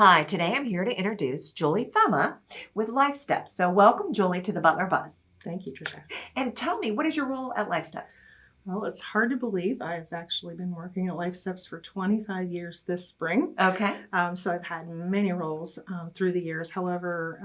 Hi, today I'm here to introduce Julie Thumma with Life Steps. So welcome, Julie, to the Butler Buzz. Thank you, Tricia. And tell me, what is your role at Life Steps? Well, it's hard to believe. I've actually been working at Life Steps for 25 years this spring. Okay. So I've had many roles through the years. However,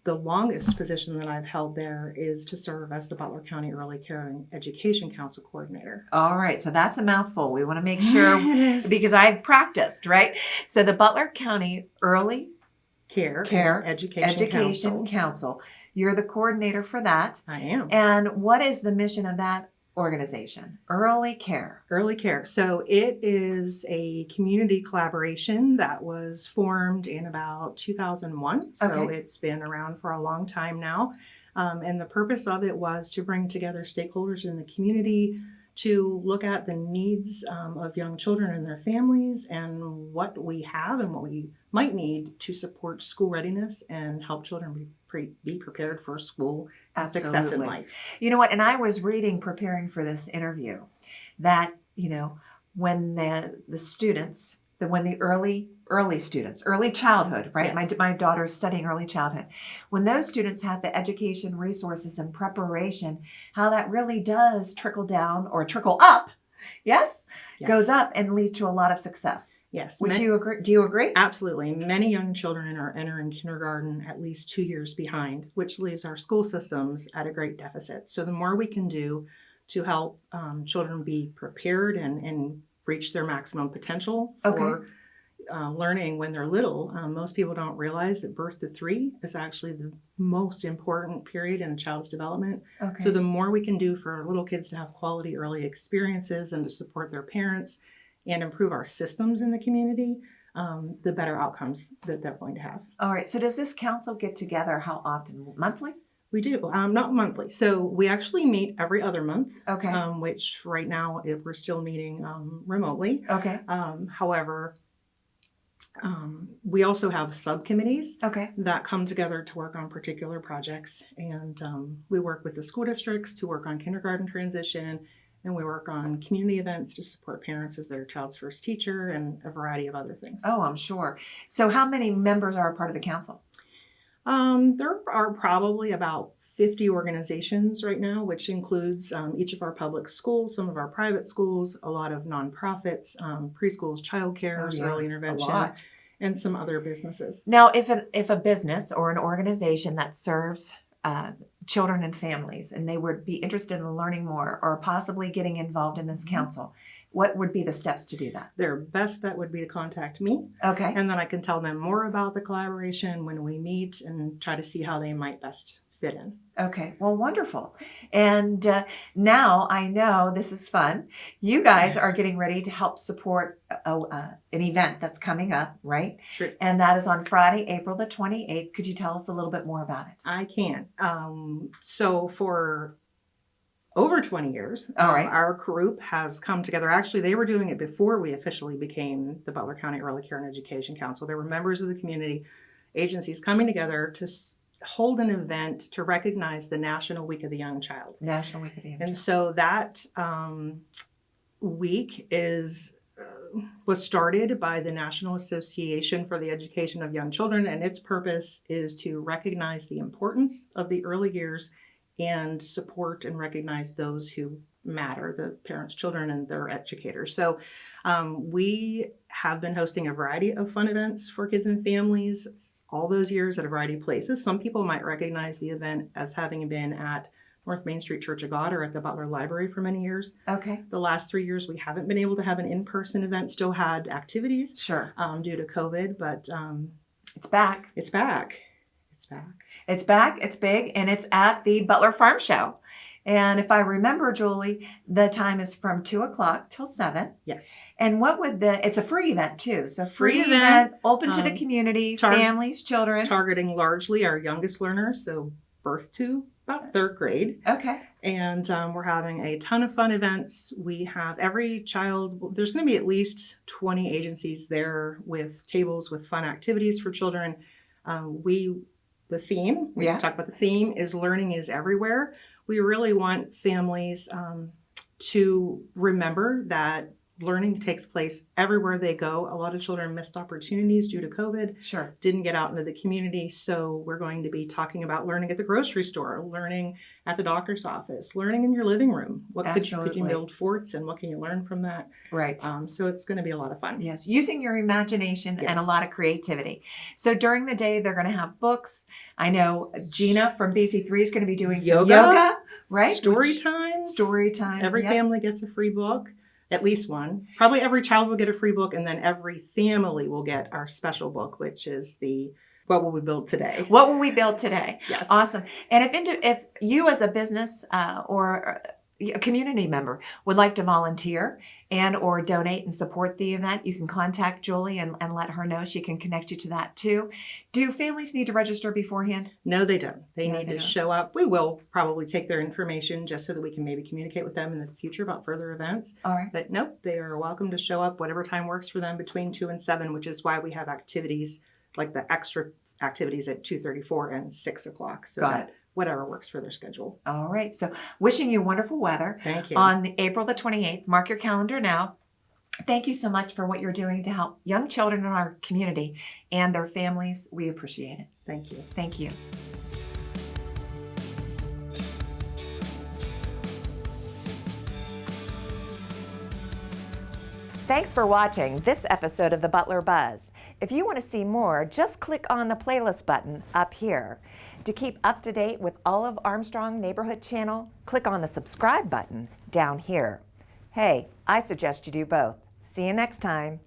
the longest position that I've held there is to serve as the Butler County Early Care and Education Council Coordinator. All right, so that's a mouthful. We want to make sure, It is. because I've practiced, right? So the Butler County Early Care Care and Education Council. You're the coordinator for that. I am. And what is the mission of that organization? Early Care. Early Care. So it is a community collaboration that was formed in about 2001. So Okay. It's been around for a long time now. And the purpose of it was to bring together stakeholders in the community to look at the needs of young children and their families and what we have and what we might need to support school readiness and help children be prepared for school and success in Absolutely. life. You know what? And I was reading, preparing for this interview, that, when the students, when the early students, early childhood, right? Yes. My daughter's studying early childhood. When those students have the education resources and preparation, how that really does trickle down or trickle up, yes? Goes up and leads to a lot of success. Yes. Would you agree? Do you agree? Absolutely. Many young children are entering kindergarten at least 2 years behind, which leaves our school systems at a great deficit. So the more we can do to help children be prepared and reach their maximum potential for learning when they're little. Most people don't realize that birth to 3 is actually the most important period in a child's development. Okay. So the more we can do for little kids to have quality early experiences and to support their parents and improve our systems in the community, the better outcomes that they're going to have. All right. So does this council get together how often? Monthly? We do, not monthly. So we actually meet every other month, Okay. which right now we're still meeting remotely. Okay. However, we also have subcommittees Okay. that come together to work on particular projects. And we work with the school districts to work on kindergarten transition, and we work on community events to support parents as their child's first teacher and a variety of other things. Oh, I'm sure. So how many members are a part of the council? There are probably about 50 organizations right now, which includes each of our public schools, some of our private schools, a lot of nonprofits, preschools, childcare, early intervention, and some other businesses. Now, if a business or an organization that serves children and families, and they would be interested in learning more or possibly getting involved in this council, what would be the steps to do that? Their best bet would be to contact me. Okay. And then I can tell them more about the collaboration when we meet and try to see how they might best fit in. Okay. Well, wonderful. And now I know this is fun. You guys are getting ready to help support an event that's coming up, right? Sure. And that is on Friday, April the 28th. Could you tell us a little bit more about it? I can. So for over 20 years, All right. Our group has come together. Actually, they were doing it before we officially became the Butler County Early Care and Education Council. There were members of the community agencies coming together to hold an event to recognize the National Week of the Young Child. National Week of the Young And Child. so that week was started by the National Association for the Education of Young Children, and its purpose is to recognize the importance of the early years and support and recognize those who matter, the parents, children, and their educators. So we have been hosting a variety of fun events for kids and families all those years at a variety of places. Some people might recognize the event as having been at North Main Street Church of God or at the Butler Library for many years. Okay. The last 3 years, we haven't been able to have an in-person event, still had activities Sure. due to COVID, but It's back. it's back. It's back. It's back, it's big, and it's at the Butler Farm Show. And if I remember, Julie, the time is from 2 o'clock till 7. Yes. And it's a free event too. So Free free event, open to the community, families, children. Targeting largely our youngest learners, so birth to about 3rd grade. Okay. And we're having a ton of fun events. We have every child, there's going to be at least 20 agencies there with tables with fun activities for children. The theme, we talk about the theme, is learning is everywhere. We really want families to remember that learning takes place everywhere they go. A lot of children missed opportunities due to COVID, Sure. didn't get out into the community. So we're going to be talking about learning at the grocery store, learning at the doctor's office, learning in your living room. What could you Absolutely. build forts and what can you learn from that? Right. So it's going to be a lot of fun. Yes, using your imagination and a Yes. lot of creativity. So during the day, they're going to have books. I know Gina from BC3 is going to be doing some yoga, right? Story Which- time. Story time. Every yep. family gets a free book, at least one. Probably every child will get a free book, and then every family will get our special book, which is the What Will We Build Today? What will we build today? Yes. Awesome. And if you as a business or a community member would like to volunteer and or donate and support the event, you can contact Julie and let her know. She can connect you to that too. Do families need to register beforehand? No, they don't. They No, need they to don't. show up. We will probably take their information just so that we can maybe communicate with them in the future about further events. All right. But nope, they are welcome to show up whatever time works for them between 2 and 7, which is why we have activities like the extra activities at 2:34 and 6 o'clock. So Got that whatever works for their schedule. All right. So wishing you wonderful weather Thank you. on April the 28th. Mark your calendar now. Thank you so much for what you're doing to help young children in our community and their families. We appreciate it. Thank you. Thank you. Thanks for watching this episode of the Butler Buzz. If you want to see more, just click on the playlist button up here. To keep up to date with all of Armstrong Neighborhood Channel, click on the subscribe button down here. Hey, I suggest you do both. See you next time.